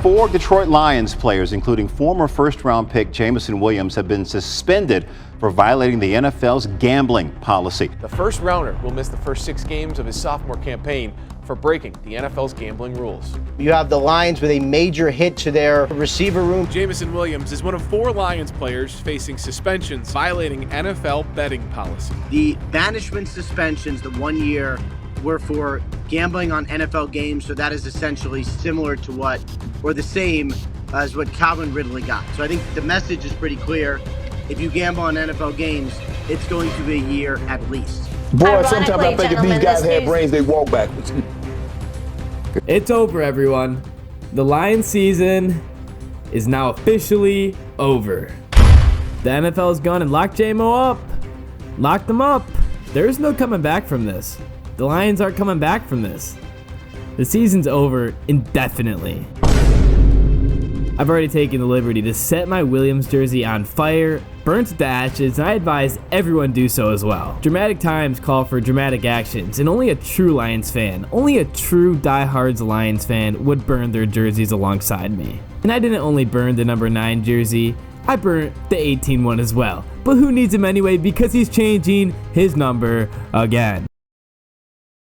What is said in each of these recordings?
4 Detroit Lions players, including former first-round pick Jameson Williams, have been suspended for violating the NFL's gambling policy. The first rounder will miss the first 6 games of his sophomore campaign for breaking the NFL's gambling rules. You have the Lions with a major hit to their receiver room. Jameson Williams is one of 4 Lions players facing suspensions violating NFL betting policy. The banishment suspensions, the 1 year, were for gambling on NFL games, so that is essentially similar to what, or the same as what Calvin Ridley got. So I think the message is pretty clear. If you gamble on NFL games, it's going to be a year at least. Boy, sometimes I think if these guys had brains, they'd walk backwards. It's over, everyone. The Lions season is now officially over. The NFL's gone and locked J-Mo up. Locked them up. There's no coming back from this. The Lions aren't coming back from this. The season's over indefinitely. I've already taken the liberty to set my Williams jersey on fire, burnt it to ashes, and I advise everyone do so as well. Dramatic times call for dramatic actions, and only a true Lions fan, only a true diehards Lions fan would burn their jerseys alongside me. And I didn't only burn the number 9 jersey, I burnt the 18 one as well. But who needs him anyway, because he's changing his number again.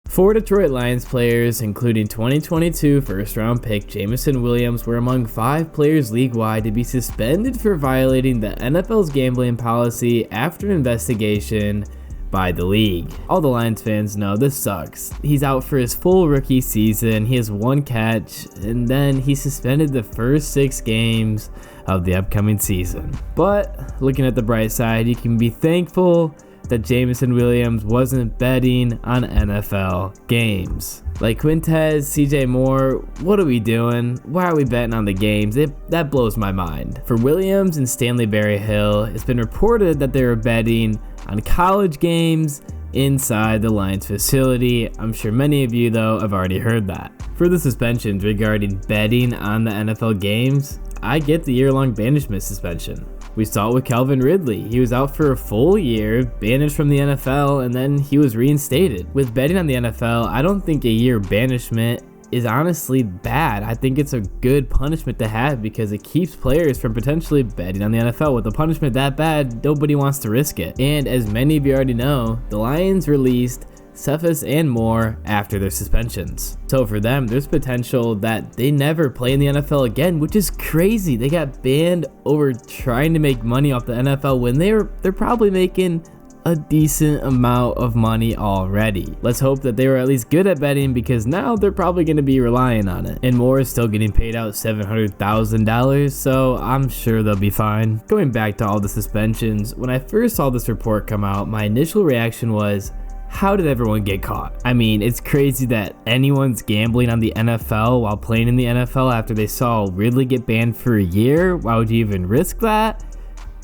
4 Detroit Lions players, including 2022 first-round pick Jameson Williams, were among 5 players league-wide to be suspended for violating the NFL's gambling policy after an investigation by the league. All the Lions fans know this sucks. He's out for his full rookie season, he has 1 catch, and then he's suspended the first 6 games of the upcoming season. But looking at the bright side, you can be thankful that Jameson Williams wasn't betting on NFL games. Like Quintez, CJ Moore, what are we doing? Why are we betting on the games? That blows my mind. For Williams and Stanley Berryhill, it's been reported that they were betting on college games inside the Lions facility. I'm sure many of you, though, have already heard that. For the suspensions regarding betting on the NFL games, I get the year-long banishment suspension. We saw it with Calvin Ridley. He was out for a full year, banished from the NFL, and then he was reinstated. With betting on the NFL, I don't think a year banishment is honestly bad. I think it's a good punishment to have because it keeps players from potentially betting on the NFL. With a punishment that bad, nobody wants to risk it. And as many of you already know, the Lions released Cephas and Moore after their suspensions. So for them, there's potential that they never play in the NFL again, which is crazy. They got banned over trying to make money off the NFL when they're probably making a decent amount of money already. Let's hope that they were at least good at betting because now they're probably going to be relying on it. And Moore is still getting paid out $700,000, so I'm sure they'll be fine. Going back to all the suspensions, when I first saw this report come out, my initial reaction was, how did everyone get caught? I mean, it's crazy that anyone's gambling on the NFL while playing in the NFL after they saw Ridley get banned for a year. Why would you even risk that?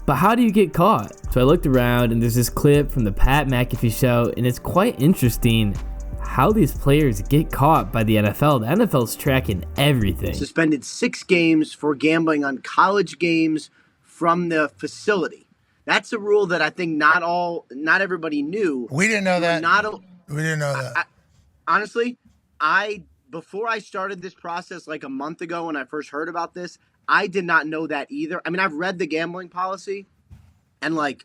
But how do you get caught? So I looked around and there's this clip from the Pat McAfee show, and it's quite interesting how these players get caught by the NFL. The NFL's tracking everything. Suspended 6 games for gambling on college games from the facility. That's a rule that I think not everybody knew. We didn't know that. We didn't know that. Honestly, before I started this process like a month ago when I first heard about this, I did not know that either. I mean, I've read the gambling policy, and like,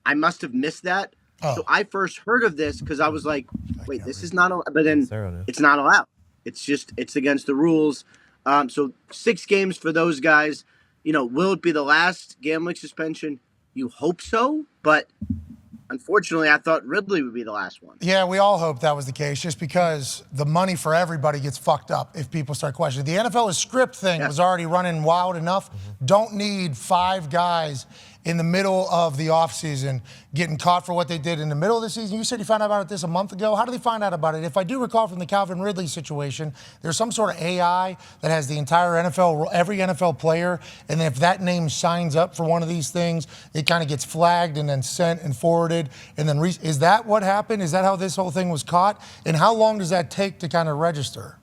I must have missed that. Oh. So I first heard of this because I was like, wait, this is not allowed. But then it's not allowed. It's against the rules. So 6 games for those guys. You know, will it be the last gambling suspension? You hope so, but unfortunately, I thought Ridley would be the last one. Yeah, we all hope that was the case, just because the money for everybody gets fucked up if people start questioning. The NFL's script thing was already running wild enough. Don't need 5 guys in the middle of the offseason getting caught for what they did in the middle of the season. You said you found out about this a month ago. How did they find out about it? If I do recall from the Calvin Ridley situation, there's some sort of AI that has the entire NFL, every NFL player, and then if that name signs up for one of these things, it kind of gets flagged and then sent and forwarded. And then is that what happened? Is that how this whole thing was caught? And how long does that take to kind of register?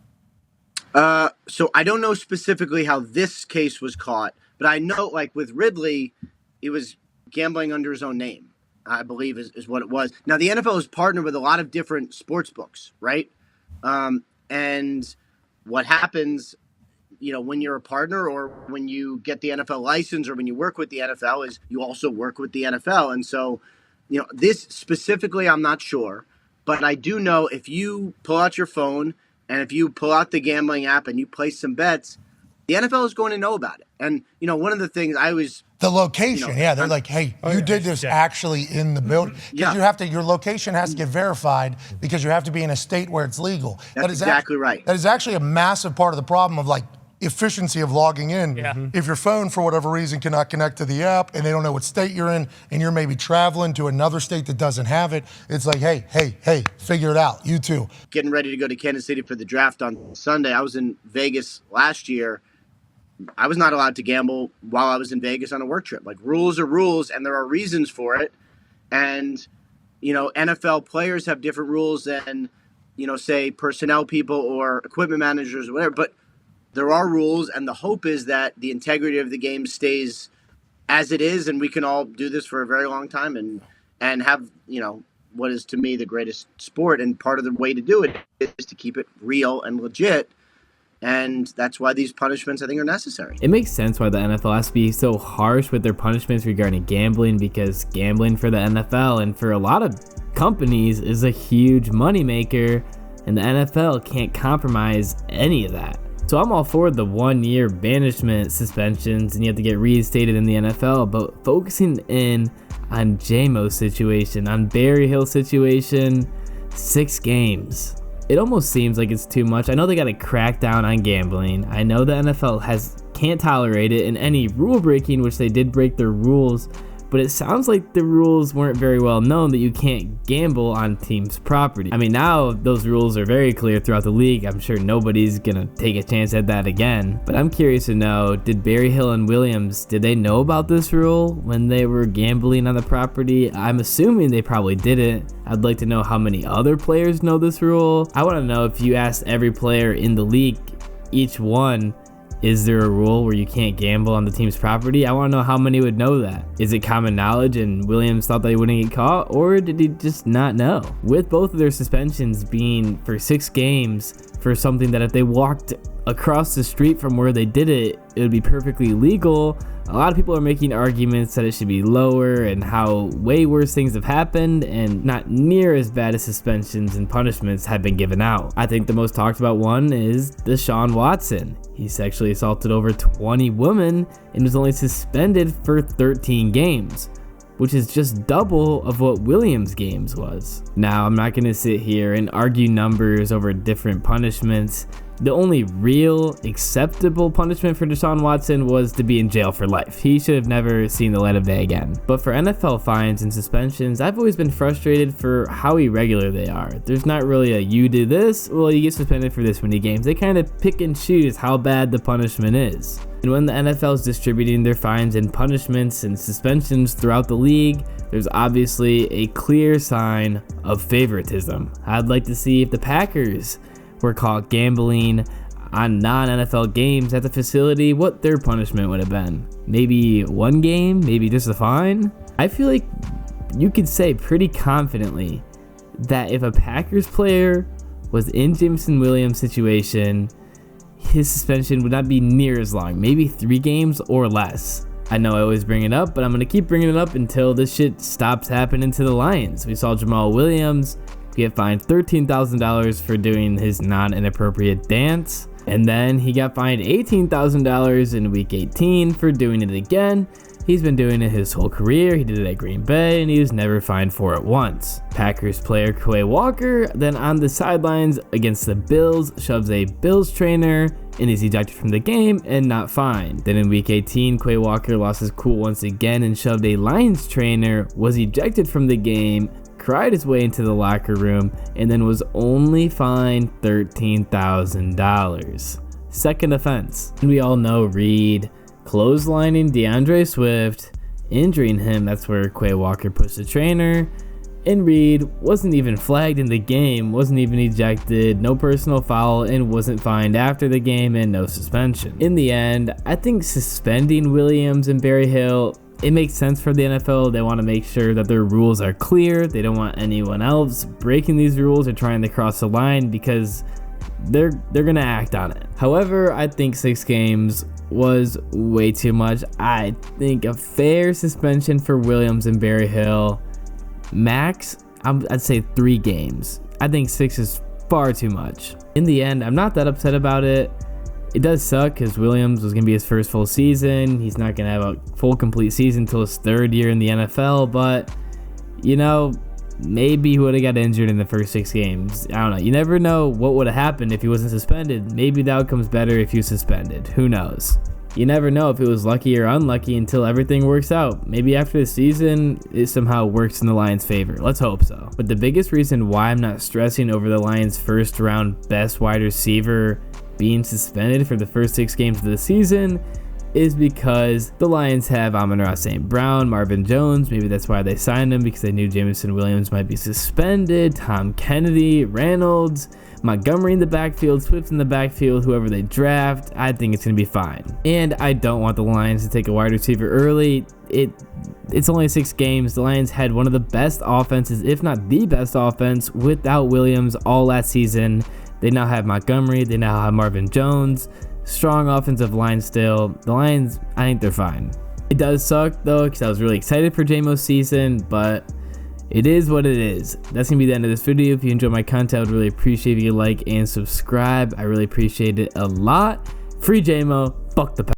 So I don't know specifically how this case was caught, but I know, like with Ridley, he was gambling under his own name, I believe is what it was. Now, the NFL is partnered with a lot of different sports books, right? And what happens, when you're a partner or when you get the NFL license or when you work with the NFL is you also work with the NFL. And so, this specifically, I'm not sure, but I do know if you pull out your phone and if you pull out the gambling app and you place some bets, the NFL is going to know about it. And, one of the things the location, they're like, hey, you did this actually in the building. Because your location has to get verified because you have to be in a state where it's legal. That's exactly right. That is actually a massive part of the problem of efficiency of logging in. If your phone, for whatever reason, cannot connect to the app and they don't know what state you're in and you're maybe traveling to another state that doesn't have it, it's like, hey, figure it out. You too. Getting ready to go to Kansas City for the draft on Sunday. I was in Vegas last year. I was not allowed to gamble while I was in Vegas on a work trip. Rules are rules, and there are reasons for it. And, NFL players have different rules than, say, personnel people or equipment managers or whatever. But there are rules, and the hope is that the integrity of the game stays as it is, and we can all do this for a very long time and have, what is to me the greatest sport. And part of the way to do it is to keep it real and legit. And that's why these punishments, I think, are necessary. It makes sense why the NFL has to be so harsh with their punishments regarding gambling, because gambling for the NFL and for a lot of companies is a huge moneymaker, and the NFL can't compromise any of that. So I'm all for the 1-year banishment suspensions and you have to get reinstated in the NFL, but focusing in on Jamo's situation, on Barry Hill's situation, 6 games. It almost seems like it's too much. I know they got to crack down on gambling. I know the NFL can't tolerate it in any rule breaking, which they did break their rules, but it sounds like the rules weren't very well known that you can't gamble on teams' property. I mean, now those rules are very clear throughout the league. I'm sure nobody's gonna take a chance at that again, but I'm curious to know, did Barry Hill and Williams, did they know about this rule when they were gambling on the property? I'm assuming they probably didn't. I'd like to know how many other players know this rule. I want to know if you asked every player in the league, each one, is there a rule where you can't gamble on the team's property? I want to know how many would know that. Is it common knowledge and Williams thought that he wouldn't get caught, or did he just not know? With both of their suspensions being for 6 games for something that if they walked across the street from where they did it, it would be perfectly legal. A lot of people are making arguments that it should be lower and how way worse things have happened and not near as bad as suspensions and punishments have been given out. I think the most talked about one is Deshaun Watson. He sexually assaulted over 20 women and was only suspended for 13 games, which is just double of what Williams' games was. Now, I'm not going to sit here and argue numbers over different punishments. The only real acceptable punishment for Deshaun Watson was to be in jail for life. He should have never seen the light of day again. But for NFL fines and suspensions, I've always been frustrated for how irregular they are. There's not really a you did this, well, you get suspended for this many games. They kind of pick and choose how bad the punishment is. And when the NFL is distributing their fines and punishments and suspensions throughout the league, there's obviously a clear sign of favoritism. I'd like to see if the Packers were caught gambling on non-NFL games at the facility, what their punishment would have been. Maybe 1 game, maybe just a fine. I feel like you could say pretty confidently that if a Packers player was in Jameson Williams' situation, his suspension would not be near as long, maybe 3 games or less. I know I always bring it up, but I'm going to keep bringing it up until this shit stops happening to the Lions. We saw Jamal Williams get fined $13,000 for doing his non-inappropriate dance, and then he got fined $18,000 in week 18 for doing it again. He's been doing it his whole career. He did it at Green Bay and he was never fined for it once. Packers player Quay Walker then on the sidelines against the Bills shoves a Bills trainer and is ejected from the game and not fined. Then in week 18, Quay Walker lost his cool once again and shoved a Lions trainer, was ejected from the game, cried his way into the locker room, and then was only fined $13,000. Second offense. And we all know Reed clotheslining DeAndre Swift, injuring him. That's where Quay Walker pushed the trainer. And Reed wasn't even flagged in the game, wasn't even ejected, no personal foul, and wasn't fined after the game, and no suspension. In the end, I think suspending Williams and Barry Hill, it makes sense for the NFL. They want to make sure that their rules are clear. They don't want anyone else breaking these rules or trying to cross the line, because they're gonna act on it. However, I think 6 games was way too much. I think a fair suspension for Williams and Berryhill, max, I'd say 3 games. I think 6 is far too much. In the end, I'm not that upset about it. It does suck because Williams was going to be his first full season. He's not going to have a full complete season until his 3rd year in the NFL, but, you know, maybe he would have got injured in the first 6 games. I don't know. You never know what would have happened if he wasn't suspended. Maybe the outcome's better if he was suspended. Who knows? You never know if it was lucky or unlucky until everything works out. Maybe after the season, it somehow works in the Lions' favor. Let's hope so. But the biggest reason why I'm not stressing over the Lions' first round best wide receiver being suspended for the first 6 games of the season is because the Lions have Amon-Ra St. Brown, Marvin Jones. Maybe that's why they signed him, because they knew Jameson Williams might be suspended. Tom Kennedy, Reynolds, Montgomery in the backfield, Swift in the backfield, whoever they draft. I think it's going to be fine. And I don't want the Lions to take a wide receiver early. It's only 6 games. The Lions had one of the best offenses, if not the best offense, without Williams all last season. They now have Montgomery. They now have Marvin Jones. Strong offensive line still. The Lions, I think they're fine. It does suck though, because I was really excited for Jamo's season, but it is what it is. That's going to be the end of this video. If you enjoyed my content, I would really appreciate if you like and subscribe. I really appreciate it a lot. Free Jamo. Fuck the